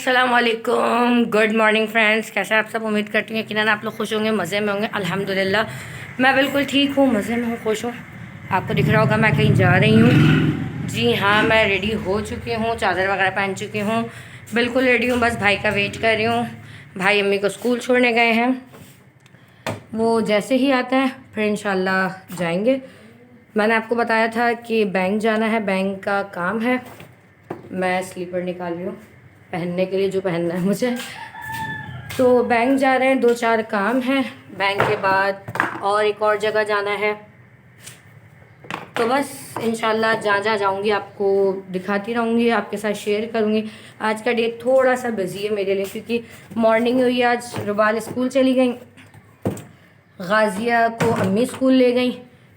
अस्सलाम वालेकुम, good morning friends. कैसे आप सब? उम्मीद करती हैं कि ना आप लोग खुश होंगे, मज़े में होंगे। अल्हम्दुलिल्लाह मैं बिल्कुल ठीक हूँ, मज़े में हूँ, खुश हूँ। आपको दिख रहा होगा मैं कहीं जा रही हूँ। जी हाँ, मैं रेडी हो चुकी हूँ, चादर वगैरह पहन चुकी हूँ, बिल्कुल रेडी हूँ। बस भाई का वेट कर रही हूँ। भाई अम्मी को स्कूल छोड़ने गए हैं, वो जैसे ही आते हैं फिर इंशाल्लाह जाएंगे। मैंने आपको बताया था कि बैंक जाना है, बैंक का काम है। मैं स्लीपर निकाल रही हूँ पहनने के लिए, जो पहनना है मुझे। तो बैंक जा रहे हैं, 2-4 काम हैं। बैंक के बाद और एक और जगह जाना है। तो बस इंशाल्लाह जहाँ जहाँ जाऊँगी आपको दिखाती रहूँगी, आपके साथ शेयर करूँगी। आज का डे थोड़ा सा बिजी है मेरे लिए, क्योंकि मॉर्निंग हुई आज, रुबाल स्कूल चली गई, गाज़िया को अम्मी स्कूल ले गई,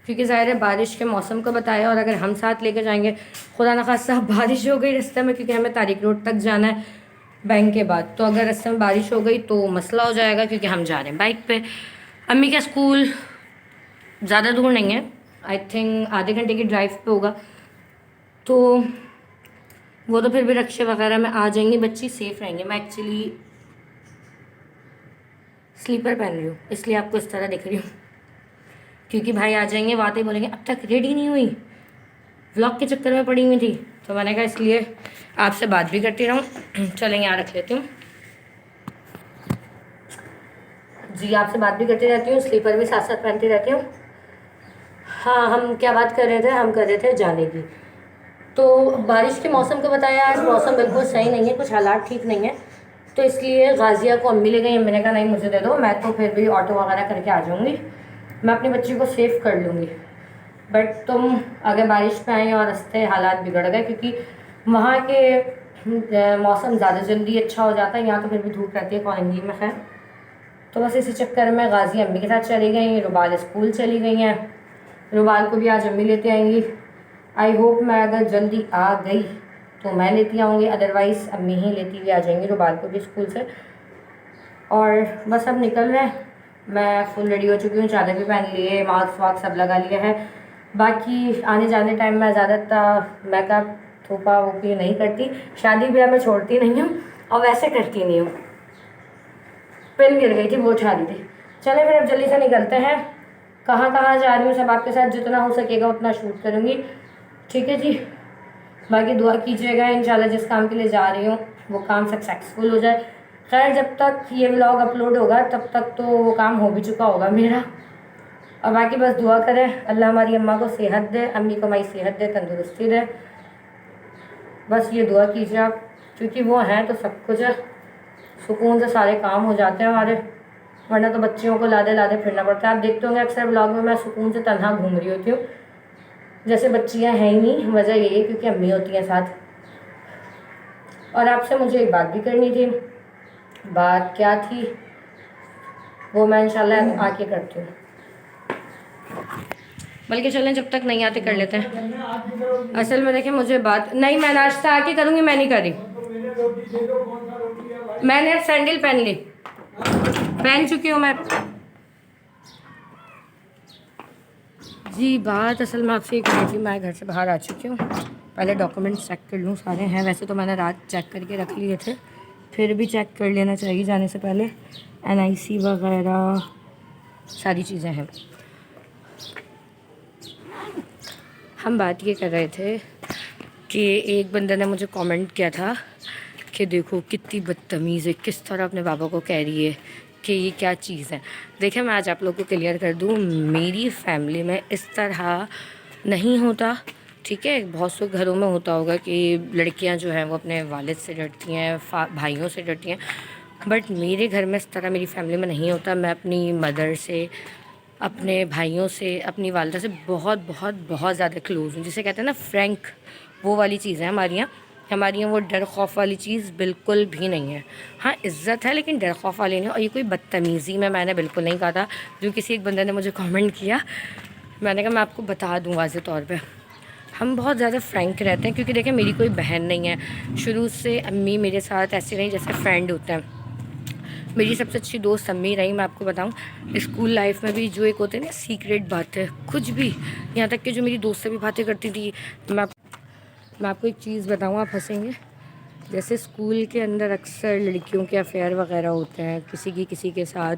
क्योंकि ज़ाहिर है बारिश के मौसम को बताया। और अगर हम साथ लेकर जाएंगे, खुदा न खास्ता बारिश हो गई रास्ते में, क्योंकि हमें तारिक रोड तक जाना है बैंक के बाद, तो अगर रास्ते में बारिश हो गई तो मसला हो जाएगा, क्योंकि हम जा रहे हैं बाइक पे। अम्मी का स्कूल ज़्यादा दूर नहीं है, आई थिंक आधे घंटे की ड्राइव पे होगा। तो वो तो फिर भी रक्शे वगैरह में आ जाएंगी, बच्ची सेफ़ रहेंगे। मैं एक्चुअली स्लीपर पहन रही हूँ, इसलिए आपको इस तरह दिख रही हूँ, क्योंकि भाई आ जाएंगे, बातें बोलेंगे अब तक रेडी नहीं हुई, व्लॉग के चक्कर में पड़ी हुई थी। तो मैंने कहा इसलिए आपसे बात भी करती रहूँ। चलें यहाँ रख लेती हूँ। जी, आपसे बात भी करती रहती हूँ, स्लीपर भी साथ साथ पहनती रहती हूँ। हाँ, हम क्या बात कर रहे थे? हम कर रहे थे जाने की। तो बारिश के मौसम को बताया, आज मौसम बिल्कुल सही नहीं है, कुछ हालात ठीक नहीं है, तो इसलिए गाज़िया को अम्मी ले गई। अम्मी ने कहा नहीं मुझे दे दो, मैं तो फिर भी ऑटो वगैरह करके आ जाऊँगी, मैं अपनी बच्ची को सेव कर लूँगी। बट तुम अगर बारिश में आई और रास्ते हालात बिगड़ गए, क्योंकि वहाँ के मौसम ज़्यादा जल्दी अच्छा हो जाता है, यहाँ तो फिर भी धूप रहती है कॉलोनी में। खैर, तो बस इसी चक्कर में गाज़ी अम्मी के साथ चली गई, रुबाल स्कूल चली गई हैं। रुबाल को भी आज अम्मी लेते आएंगी। आई होप मैं अगर जल्दी आ गई तो मैं लेती आऊँगी, अदरवाइज़ अम्मी ही लेती हुई आ जाएंगी रुबाल को भी स्कूल से। और बस अब निकल रहे हैं। मैं फुल रेडी हो चुकी हूँ, चादर भी पहन लिए, मास्क वास्क सब लगा लिया है। बाकी आने जाने टाइम में ज़्यादातर मेकअप थोपा वोपी नहीं करती, शादी ब्याह में छोड़ती नहीं हूँ, और वैसे करती नहीं हूँ। पेन गिर गई थी, वो उठा दी थी। चले फिर अब जल्दी से निकलते हैं। कहाँ कहाँ जा रही हूँ सब आपके साथ जितना हो सकेगा उतना शूट करूँगी, ठीक है जी। बाकी दुआ कीजिएगा, इंशाल्लाह जिस काम के लिए जा रही हूँ वो काम सक्सेसफुल हो जाए। खैर, जब तक ये व्लॉग अपलोड होगा तब तक तो वो काम हो भी चुका होगा मेरा। और बाकी बस दुआ करें, अल्लाह हमारी अम्मा को सेहत दे, अम्मी को हमारी सेहत दे, तंदुरुस्ती दे। बस ये दुआ कीजिए आप, क्योंकि वो हैं तो सब कुछ है, सुकून से सारे काम हो जाते हैं हमारे, वरना तो बच्चियों को लादे लादे फिरना पड़ता है। आप देखते होंगे अक्सर ब्लॉग में मैं सुकून से तन्हा घूम रही होती हूँ, जैसे बच्चियाँ हैं ही नहीं। वजह यही है क्योंकि अम्मी होती हैं साथ। और आपसे मुझे एक बात भी करनी थी। बात क्या थी वो मैं इंशाल्लाह आके करती हूँ, बल्कि चलें जब तक नहीं आते कर लेते हैं। असल में देखें, मुझे बात नहीं, मैं नाश्ता आके करूँगी, मैं नहीं कर रही। मैंने सैंडल पहन ली, पहन चुकी हूँ मैं। जी, बात असल में आपसे एक रही थी। मैं घर से बाहर आ चुकी हूँ, पहले डॉक्यूमेंट्स चेक कर लूँ, सारे हैं। वैसे तो मैंने रात चेक करके रख लिए थे, फिर भी चेक कर लेना चाहिए जाने से पहले। NIC वगैरह सारी चीज़ें हैं। हम बात ये कर रहे थे कि एक बंदे ने मुझे कमेंट किया था कि देखो कितनी बदतमीज़ है, किस तरह अपने बाबा को कह रही है कि ये क्या चीज़ है। देखिए, मैं आज आप लोग को क्लियर कर दूँ, मेरी फैमिली में इस तरह नहीं होता, ठीक है। बहुत से घरों में होता होगा कि लड़कियां जो हैं वो अपने वालिद से डरती हैं, भाइयों से डरती हैं, बट मेरे घर में इस तरह मेरी फैमिली में नहीं होता। मैं अपनी मदर से, अपने भाइयों से, अपनी वालदा से बहुत बहुत बहुत ज़्यादा क्लोज़ हूँ, जिसे कहते हैं ना फ्रैंक, वो वाली चीज़ है हमारी यहाँ वो डर खौफ वाली चीज़ बिल्कुल भी नहीं है। हाँ, इज़्ज़त है, लेकिन डर खौफ वाली नहीं है। और ये कोई बदतमीज़ी में मैंने बिल्कुल नहीं कहा था, जो किसी एक बंदे ने मुझे कमेंट किया। मैंने कहा मैं आपको बता दूँ वाज़े तौर पे, हम बहुत ज़्यादा फ्रैंक रहते हैं, क्योंकि देखिए मेरी कोई बहन नहीं है। शुरू से अम्मी मेरे साथ ऐसे रही जैसे फ्रेंड होते हैं। मेरी सबसे अच्छी दोस्त अम्मी रही। मैं आपको बताऊं, स्कूल लाइफ में भी जो एक होते हैं ना सीक्रेट बातें, कुछ भी, यहाँ तक कि जो मेरी दोस्त से भी बातें करती थी। मैं आपको एक चीज़ बताऊं, आप हंसेंगे जैसे स्कूल के अंदर अक्सर लड़कियों के अफेयर वगैरह होते हैं, किसी के साथ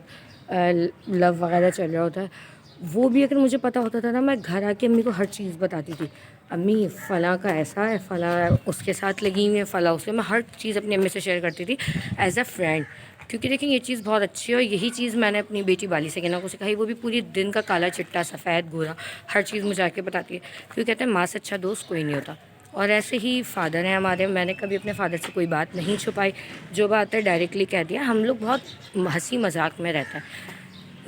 लव वगैरह चल रहा होता है, वो भी अगर मुझे पता होता था ना, मैं घर आके अम्मी को हर चीज़ बताती थी। अम्मी फ़लाँ का ऐसा है, फ़लाँ उसके साथ लगी हुई है, फ़लाँ उसके, मैं हर चीज़ अपनी अम्मी से शेयर करती थी एज़ अ फ्रेंड। क्योंकि देखिए ये चीज़ बहुत अच्छी है और यही चीज़ मैंने अपनी बेटी बाली से कहना को सिखाई। वो भी पूरी दिन का काला चिट्टा सफ़ेद गोरा हर चीज़ मुझे आके बताती है, क्योंकि कहते हैं माँ से अच्छा दोस्त कोई नहीं होता। और ऐसे ही फ़ादर हैं हमारे, मैंने कभी अपने फ़ादर से कोई बात नहीं छुपाई, जो बात है डायरेक्टली कह दिया। हम लोग बहुत हंसी मजाक में रहते हैं।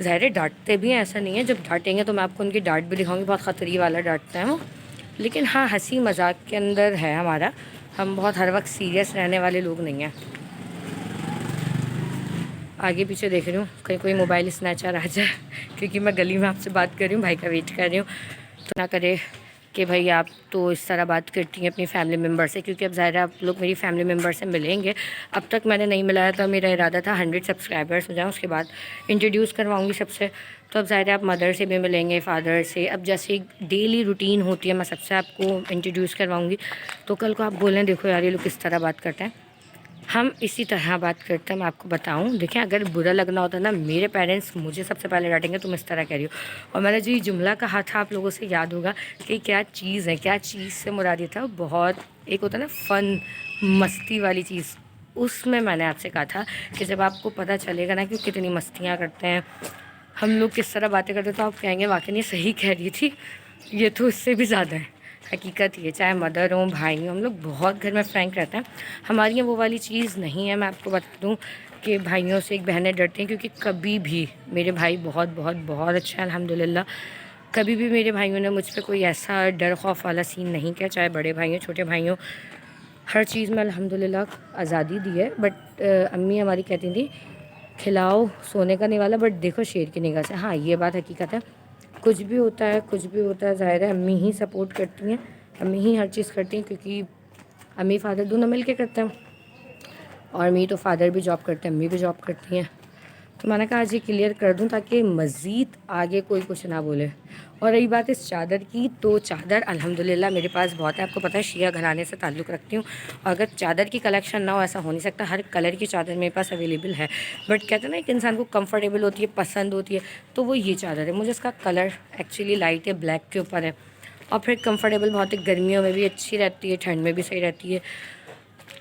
ज़ाहिर है डांटते भी हैं, ऐसा नहीं है, जब डांटेंगे तो मैं आपको उनकी डांट भी दिखाऊंगी, बहुत ख़तरी वाला डांटते हैं वो। लेकिन हाँ, हंसी मजाक के अंदर है हमारा, हम बहुत हर वक्त सीरियस रहने वाले लोग नहीं हैं। आगे पीछे देख रही हूँ कहीं कोई मोबाइल स्नैचर आ जाए, क्योंकि मैं गली में आपसे बात कर रही हूँ, भाई का वेट कर रही हूँ। तो ना करे कि भाई आप तो इस तरह बात करती हैं अपनी फैमिली मेम्बर से, क्योंकि अब ज़ाहिर है आप लोग मेरी फैमिली मेम्बर से मिलेंगे। अब तक मैंने नहीं मिलाया था, मेरा इरादा था 100 सब्सक्राइबर्स हो जाएँ उसके बाद इंट्रोड्यूस करवाऊँगी सबसे। तो अब ज़ाहिर है आप मदर से भी मिलेंगे, फ़ादर से। अब जैसे एक डेली रूटीन होती है, मैं सबसे आपको इंट्रोड्यूस करवाऊँगी। तो कल को आप बोलें देखो यार ये लोग किस तरह बात करते हैं, हम इसी तरह बात करते हैं। मैं आपको बताऊं, देखें अगर बुरा लगना होता ना, मेरे पेरेंट्स मुझे सबसे पहले डांटेंगे तुम इस तरह कह रही हो। और मैंने जो ये जुमला कहा था आप लोगों से याद होगा कि क्या चीज़ है, क्या चीज़ से मुराद ये था, बहुत एक होता है ना फ़न मस्ती वाली चीज़, उसमें मैंने आपसे कहा था कि जब आपको पता चलेगा ना कि कितनी मस्तियाँ करते हैं हम लोग, किस तरह बातें करते, तो आप कहेंगे वाकई ये सही कह रही थी, ये तो इससे भी ज़्यादा है। हकीकत ये, चाहे मदर हो भाई हो, हम लोग बहुत घर में फ्रैंक रहते हैं। हमारी यहाँ वो वाली चीज़ नहीं है। मैं आपको बता दूँ कि भाइयों से एक बहनें डरती हैं, क्योंकि कभी भी मेरे भाई बहुत बहुत बहुत अच्छा है अल्हम्दुलिल्लाह। कभी भी मेरे भाइयों ने मुझ पर कोई ऐसा डर खौफ वाला सीन नहीं किया, चाहे बड़े भाई हों छोटे भाई हों, हर चीज़ में अल्हम्दुलिल्लाह आज़ादी दी है। बट अम्मी हमारी कहती थी खिलाओ सोने का नहीं वाला, बट देखो शेर की निगाह से। हाँ ये बात हकीकत है, कुछ भी होता है कुछ भी होता है, ज़ाहिर है अम्मी ही सपोर्ट करती हैं, अम्मी ही हर चीज़ करती हैं, क्योंकि अम्मी फ़ादर दोनों मिल के करते हैं। और मेरी तो फ़ादर भी जॉब करते हैं, अम्मी भी जॉब करती हैं। तो मैंने कहा आज ये क्लियर कर दूं ताकि मज़ीद आगे कोई कुछ ना बोले। और रही बात इस चादर की, तो चादर अल्हम्दुलिल्लाह मेरे पास बहुत है। आपको पता है शिया घराने से ताल्लुक़ रखती हूँ, और अगर चादर की कलेक्शन ना हो ऐसा हो नहीं सकता। हर कलर की चादर मेरे पास अवेलेबल है। बट कहते हैं ना एक इंसान को कंफर्टेबल होती है, पसंद होती है, तो वो ये चादर है। मुझे इसका कलर एक्चुअली लाइट है, ब्लैक के ऊपर है, और फिर कंफर्टेबल बहुत है, गर्मियों में भी अच्छी रहती है, ठंड में भी सही रहती है।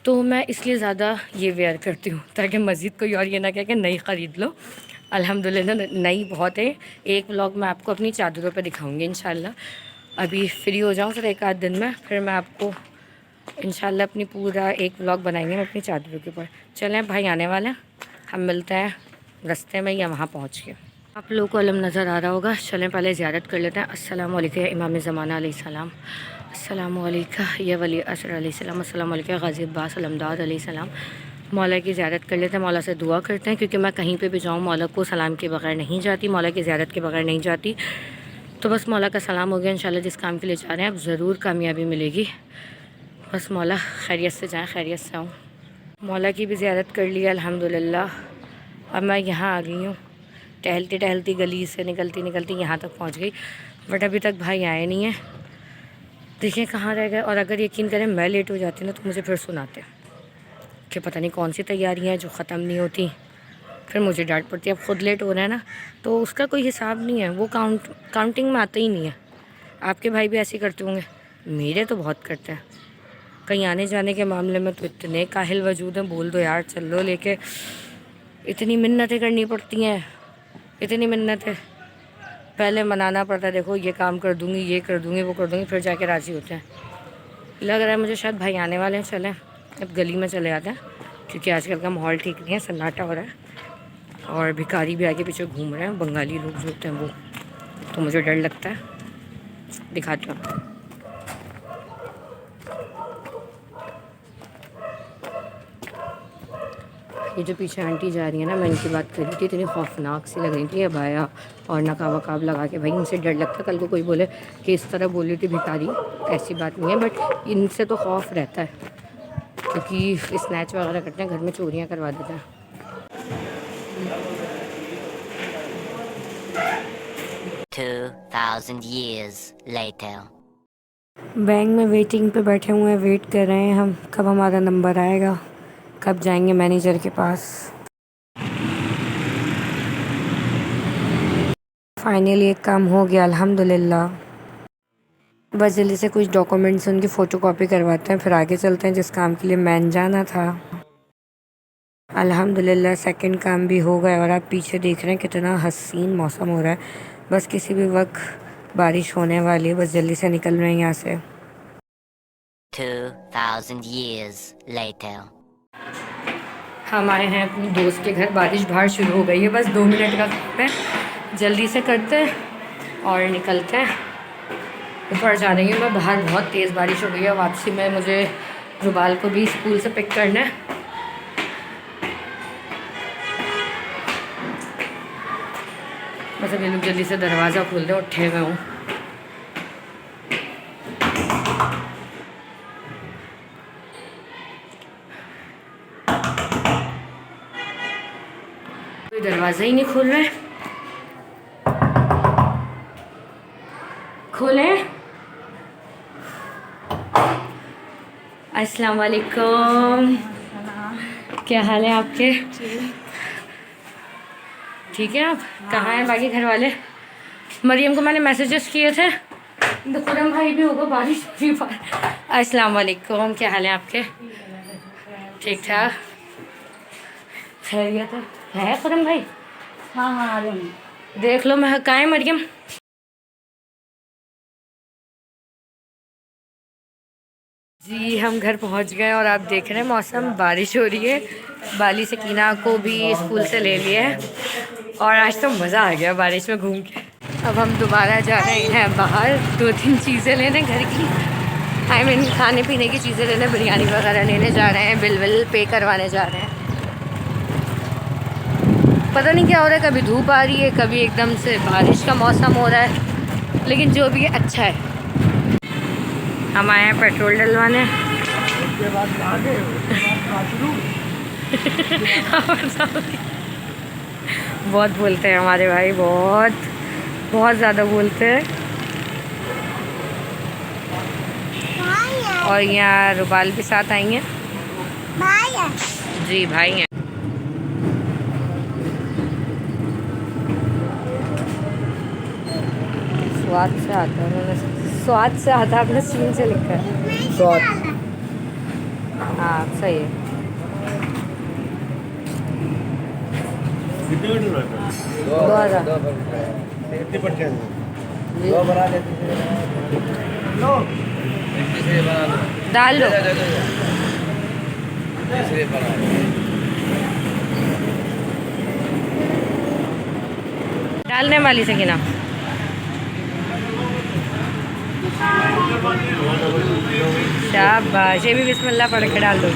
तो मैं इसलिए ज़्यादा ये वेयर करती हूँ, ताकि मज़ीद कोई और ये ना कहे कि नई ख़रीद लो। अल्हम्दुलिल्लाह नई बहुत है। एक व्लॉग मैं आपको अपनी चादरों पर दिखाऊंगी इंशाल्लाह। अभी फ्री हो जाऊँ फिर एक आध दिन में, फिर मैं आपको इंशाल्लाह अपनी पूरा एक व्लॉग बनाएंगे हम अपनी चादरों के ऊपर। चलें भाई आने वाले हैं, हम मिलते हैं रास्ते में या वहाँ पहुँच के। आप लोगों को अलम नज़र आ रहा होगा, चलें पहले ज़ियारत कर लेते हैं। अस्सलाम वालेकुम इमाम ज़माना अलैहिस्सलाम, अस्सलाम वालेकुम या वली असर अलैहिस्सलाम, अस्सलाम वालेकुम गाज़ी अब्बास अलमदाद अलैहिस्सलाम। मौला की ज़ियारत कर लेते हैं, मौला से दुआ करते हैं, क्योंकि मैं कहीं पे भी जाऊँ मौला को सलाम के बगैर नहीं जाती, मौला की ज़ियारत के बगैर नहीं जाती। तो बस मौला का सलाम हो गया, इंशाल्लाह जिस काम के लिए जा रहे हैं अब ज़रूर कामयाबी मिलेगी। बस मौला खैरियत से जाएँ, खैरियत से आऊँ। मौला की भी ज़ियारत कर ली अल्हम्दुलिल्लाह। अब मैं यहाँ आ गई हूँ, टहलती टहलती गली से निकलती निकलती यहाँ तक पहुँच गई, बट अभी तक भाई आए नहीं है। देखिए कहाँ रह गए। और अगर यकीन करें मैं लेट हो जाती ना, तो मुझे फिर सुनाते कि पता नहीं कौन सी तैयारियाँ हैं जो ख़त्म नहीं होती, फिर मुझे डांट पड़ती है। अब ख़ुद लेट हो रहा है ना, तो उसका कोई हिसाब नहीं है, वो काउंटिंग में आता ही नहीं है। आपके भाई भी ऐसे ही करते होंगे, मेरे तो बहुत करते हैं। कहीं आने जाने के मामले में तो इतने काहिल वजूद हैं, बोल दो यार चल लो लेके, इतनी मिन्नतें करनी पड़ती हैं, इतनी मिन्नतें। पहले मनाना पड़ता है, देखो ये काम कर दूँगी, ये कर दूँगी, वो कर दूँगी, फिर जाके राज़ी होते हैं। लग रहा है मुझे शायद भाई आने वाले हैं। चलें अब गली में चले आते हैं, क्योंकि आजकल का माहौल ठीक नहीं है, सन्नाटा हो रहा है और भिखारी भी आगे पीछे घूम रहे हैं, बंगाली लोग जो होते हैं वो। तो मुझे डर लगता है, दिखाती हूँ। ये जो पीछे आंटी जा रही है ना, मैं इनकी बात कर रही थी, इतनी खौफनाक सी लग रही थी, अबाया और नकाब वकाब लगा के। भाई इनसे डर लगता है, कल को कोई बोले कि इस तरह बोल रही थी भिखारी, ऐसी बात नहीं है, बट इनसे तो खौफ रहता है, क्योंकि स्नैच वगैरह करते हैं, घर में चोरियाँ करवा देते हैं। 2000 years later. बैंक में वेटिंग पे बैठे हुए हैं, वेट कर रहे हैं हम कब हमारा नंबर आएगा, कब जाएंगे मैनेजर के पास। फाइनली एक काम हो गया अल्हम्दुलिल्लाह। बस जल्दी से कुछ डॉक्यूमेंट्स उनकी फ़ोटोकॉपी करवाते हैं, फिर आगे चलते हैं जिस काम के लिए मैन जाना था। अल्हम्दुलिल्लाह सेकंड काम भी हो गया और आप पीछे देख रहे हैं कितना हसीन मौसम हो रहा है। बस किसी भी वक्त बारिश होने वाली है, बस जल्दी से निकल रहे हैं यहाँ से। 2000 years later. हम आए हैं अपनी दोस्त के घर, बारिश बाहर शुरू हो गई है, बस 2 मिनट का काम है, जल्दी से करते हैं और निकलते हैं। ऊपर जा रही हूँ मैं, बाहर बहुत तेज़ बारिश हो गई है। वापसी में मुझे रुबाल को भी स्कूल से पिक करना है। बस अब ये लोग जल्दी से दरवाज़ा खोल दे, उठे हुए हूँ। कोई दरवाज़ा ही नहीं खोल रहा है। खोले। अस्सलाम वालेकुम, क्या हाल है आपके? ठीक है। आप कहाँ हैं बाकी घर वाले? मरियम को मैंने मैसेजेस किए थे, तो खुरम भाई भी होगा, बारिश भी अस्सलाम वालेकुम, क्या हाल है आपके? ठीक ठाक, खैरियत है खुरम भाई? हाँ हाँ आ रही देख लो मैं, कहाँ है मरियम? जी हम घर पहुंच गए और आप देख रहे हैं मौसम, बारिश हो रही है। बाली सकीना को भी स्कूल से ले लिया है और आज तो मज़ा आ गया बारिश में घूम के। अब हम दोबारा जा रहे हैं बाहर 2-3 चीज़ें लेने घर की, आई मीन खाने पीने की चीज़ें लेने, बिरयानी वगैरह लेने जा रहे हैं, बिल विल पे करवाने जा रहे हैं। पता नहीं क्या हो रहा है, कभी धूप आ रही है, कभी एकदम से बारिश का मौसम हो रहा है, लेकिन जो भी है अच्छा है। हम आए हैं पेट्रोल डलवाने। बहुत बोलते हैं हमारे भाई, बहुत बहुत ज़्यादा बोलते हैं। और यहाँ रुबाल भी साथ आई हैं। जी भाई हैं। स्वाद से आता है, स्वाद से आता है, अपने सीन से लिखा है स्वाद। हाँ सही है। दो 2000 डाल लो। डालने वाली से गिना। शाबाश, ये भी बिस्मिल्लाह पढ़ के डाल दो।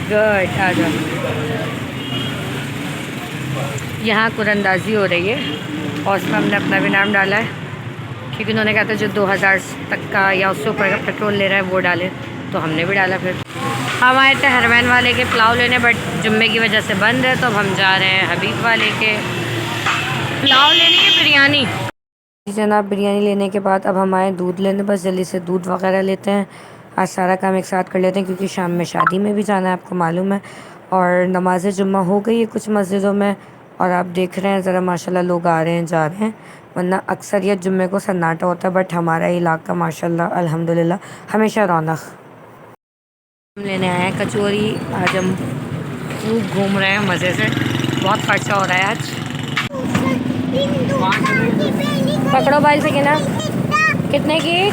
गुड, आ जाओ। यहाँ कुरंदाजी हो रही है और उसमें हमने अपना भी नाम डाला है, क्योंकि उन्होंने कहा था जो 2000 तक का या उससे ऊपर का पेट्रोल ले रहा है वो डाले, तो हमने भी डाला। फिर हम आए थे हरमैन वाले के पुलाव लेने, बट जुम्मे की वजह से बंद है, तो अब हम जा रहे हैं हबीब वाले के पुलाव लेने की बिरयानी। जनाब बिरयानी लेने के बाद अब हम आए दूध लेने, बस जल्दी से दूध वगैरह लेते हैं। आज सारा काम एक साथ कर लेते हैं, क्योंकि शाम में शादी में भी जाना है, आपको मालूम है। और नमाज जुम्मा हो गई है कुछ मस्जिदों में, और आप देख रहे हैं ज़रा माशाल्लाह लोग आ रहे हैं जा रहे हैं, वरना अक्सरियत जुम्मे को सन्नाटा होता है, बट हमारा इलाका माशाल्लाह अल्हम्दुलिल्लाह हमेशा रौनक। हम लेने आए हैं कचौरी, आज हम खूब घूम रहे हैं मज़े से, बहुत खर्चा हो रहा है आज। पकड़ो भाई से गिना, कितने की?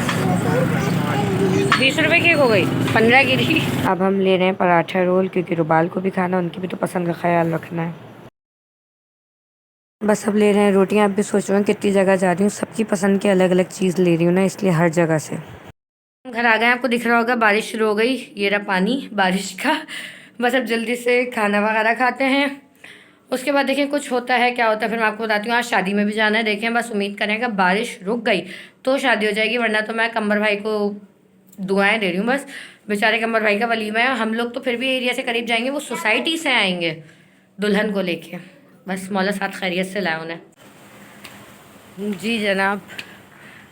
20 रुपए की हो गई, 15 की थी। अब हम ले रहे हैं पराठा रोल, क्योंकि रुबाल को भी खाना, उनकी भी तो पसंद का ख्याल रखना है। बस अब ले रहे हैं रोटियां। अब भी सोच रहे हैं कितनी जगह जा रही हूँ, सबकी पसंद की अलग अलग चीज़ ले रही हूँ ना, इसलिए हर जगह से। घर आ गए, आपको दिख रहा होगा बारिश शुरू हो गई, ये रहा पानी बारिश का। बस अब जल्दी से खाना वगैरह खाते हैं, उसके बाद देखें कुछ होता है क्या होता है, फिर मैं आपको बताती हूँ। आज शादी में भी जाना है, देखें बस उम्मीद करें कि बारिश रुक गई तो शादी हो जाएगी, वरना तो मैं कंबर भाई को दुआएं दे रही हूँ। बस बेचारे कंबर भाई का वलीमा है, हम लोग तो फिर भी एरिया से करीब जाएंगे, वो सोसाइटी से आएंगे दुल्हन को लेके। बस मौला साथ खैरियत से लाए उन्हें। जी जनाब,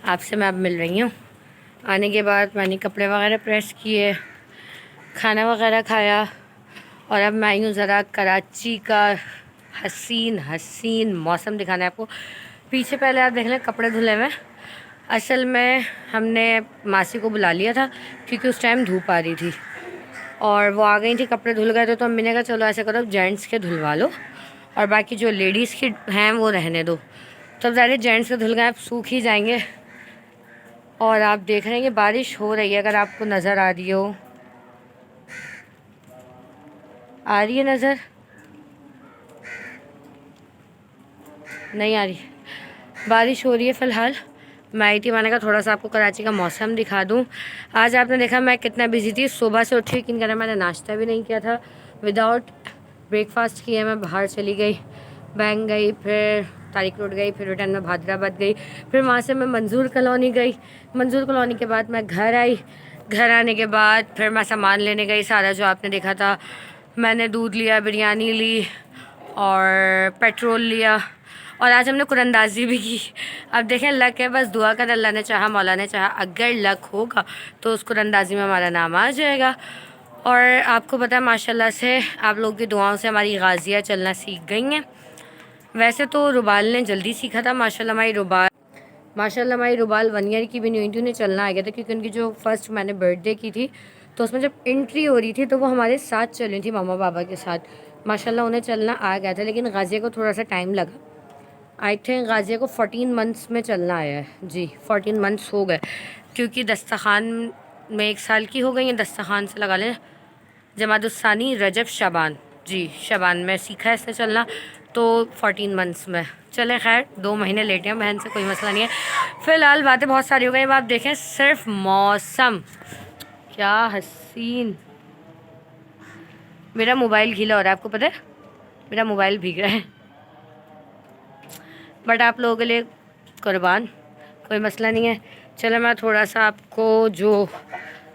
आपसे मैं अब मिल रही हूँ। आने के बाद मैंने कपड़े वगैरह प्रेस किए, खाना वगैरह खाया और अब मैं आई हूँ ज़रा कराची का हसीन मौसम दिखाना है आपको। पीछे पहले आप देख लें कपड़े धुले हुए। असल में हमने मासी को बुला लिया था क्योंकि उस टाइम धूप आ रही थी और वो आ गई थी, कपड़े धुल गए थे, तो अम्मी ने कहा चलो ऐसे करो जेंट्स के धुलवा लो और बाकी जो लेडीज़ के हैं वो रहने दो। तब ज़्यादा जेंट्स के धुल गए, आप सूख ही जाएंगे। और आप देख रहे हैं कि बारिश हो रही है, अगर आपको नज़र आ रही हो, आ रही है नज़र, नहीं आ रही, बारिश हो रही है फ़िलहाल। मैं आई थी, मैंने कहा थोड़ा सा आपको कराची का मौसम दिखा दूं। आज आपने देखा मैं कितना बिजी थी, सुबह से उठी, यकीन करें मैंने नाश्ता भी नहीं किया था, विदाउट ब्रेकफास्ट किए मैं बाहर चली गई, बैंक गई, फिर तारिक रोड गई, फिर रिटर्न में भादराबाद गई, फिर वहाँ से मैं मंजूर कॉलोनी गई, मंजूर कॉलोनी के बाद मैं घर आई, घर आने के बाद फिर मैं सामान लेने गई, सारा जो आपने देखा था। मैंने दूध लिया, बिरयानी ली और पेट्रोल लिया और आज हमने कुरंदाजी भी की। अब देखें लक है, बस दुआ कर, अल्लाह ने चाहा, मौला ने चाहा, अगर लक होगा तो उस कुरंदाजी में हमारा नाम आ जाएगा। और आपको पता है माशाल्लाह से आप लोगों की दुआओं से हमारी गाजियाँ चलना सीख गई हैं। वैसे तो रुबाल ने जल्दी सीखा था, माशाल्लाह हमारी रुबाल 1 ईयर की भी नहीं हुई थी, उन्हें चलना आ गया था क्योंकि उनकी जो फर्स्ट मैंने बर्थडे की थी तो उसमें जब एंट्री हो रही थी तो वो हमारे साथ चल रही थी, मामा बाबा के साथ। माशाल्लाह उन्हें चलना आ गया था, लेकिन गाजिया को थोड़ा सा टाइम लगा। आई थिंक गाजिया को 14 मंथ्स में चलना आया है जी, 14 मंथ्स हो गए क्योंकि दस्तखान में 1 साल की हो गई है। दस्तखान से लगा लें जमादुस्सानी रजब शबान, जी शबान में सीखा है इसने चलना, तो 14 मंथ्स में चले। खैर 2 महीने लेटे हैं बहन से, कोई मसला नहीं है। फ़िलहाल बातें बहुत सारी हो गई, अब आप देखें सिर्फ मौसम क्या हसीन। मेरा मोबाइल गीला हो रहा है, आपको पता है मेरा मोबाइल भीग रहा है, बट आप लोगों के लिए कुर्बान, कोई मसला नहीं है। चलो मैं थोड़ा सा आपको जो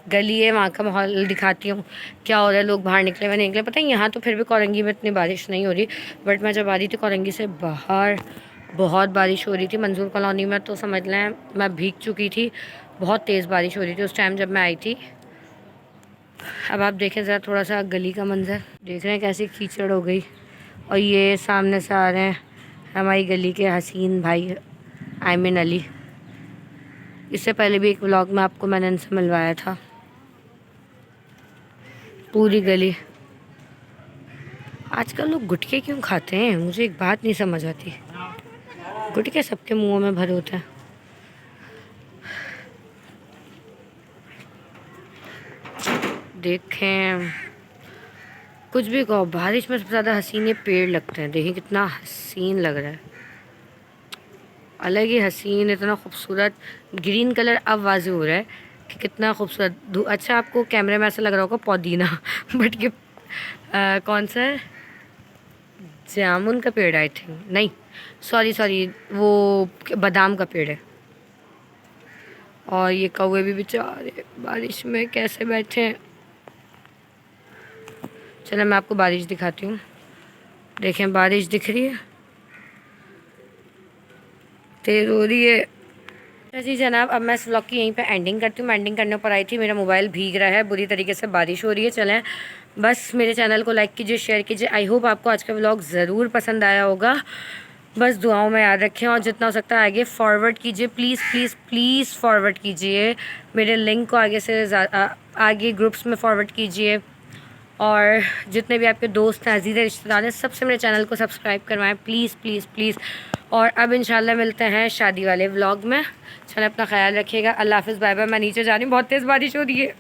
गली है वहाँ का माहौल दिखाती हूँ, क्या हो रहा है, लोग बाहर निकले हुए नहीं निकले। पता है यहाँ तो फिर भी कोरंगी में इतनी बारिश नहीं हो रही, बट मैं जब आ रही थी कोरंगी से बाहर बहुत बारिश हो रही थी। मंजूर कॉलोनी में तो समझ लें मैं भीग चुकी थी, बहुत तेज़ बारिश हो रही थी उस टाइम जब मैं आई थी। अब आप देखें ज़रा थोड़ा सा गली का मंजर, देख रहे हैं कैसी कीचड़ हो गई। और ये सामने से आ रहे हैं हमारी गली के हसीन भाई आयमिन अली। इससे पहले भी एक व्लॉग में आपको मैंने इनसे मिलवाया था। पूरी गली, आजकल लोग गुटखे क्यों खाते हैं, मुझे एक बात नहीं समझ आती। गुटखे सबके मुंहों में भरे होते हैं। देखें कुछ भी कहो, बारिश में सबसे ज़्यादा हसीन ये पेड़ लगते हैं। देखिए कितना हसीन लग रहा है, अलग ही हसीन, इतना खूबसूरत ग्रीन कलर अब वाज़े हो रहा है कि कितना खूबसूरत। अच्छा आपको कैमरे में ऐसा लग रहा होगा पुदीना बट ये कौन सा है, जामुन का पेड़ आई थिंक, नहीं सॉरी वो बादाम का पेड़ है। और ये कौवे भी बेचारे बारिश में कैसे बैठे हैं। चलो मैं आपको बारिश दिखाती हूँ, देखें बारिश दिख रही है, तेज़ हो रही है। जी जनाब, अब मैं इस व्लॉग की यहीं पे एंडिंग करती हूँ। मैं एंडिंग करने पर आई थी, मेरा मोबाइल भीग रहा है बुरी तरीके से, बारिश हो रही है। चलें बस मेरे चैनल को लाइक कीजिए, शेयर कीजिए। आई होप आपको आज का व्लॉग ज़रूर पसंद आया होगा। बस दुआओं में याद रखें और जितना हो सकता है आगे फॉरवर्ड कीजिए, प्लीज़ प्लीज़ प्लीज़ फॉरवर्ड कीजिए मेरे लिंक को, आगे से आगे ग्रुप्स में फॉरवर्ड कीजिए। और जितने भी आपके दोस्त हैं, अजीज़ रिश्तेदार हैं, सबसे मेरे चैनल को सब्सक्राइब करवाएं प्लीज़ प्लीज़ प्लीज़। और अब इंशाल्लाह मिलते हैं शादी वाले व्लॉग में। चलें अपना ख्याल रखिएगा, अल्लाह हाफ़िज़, बाय बाय। मैं नीचे जा रही हूँ, बहुत तेज़ बारिश हो रही है।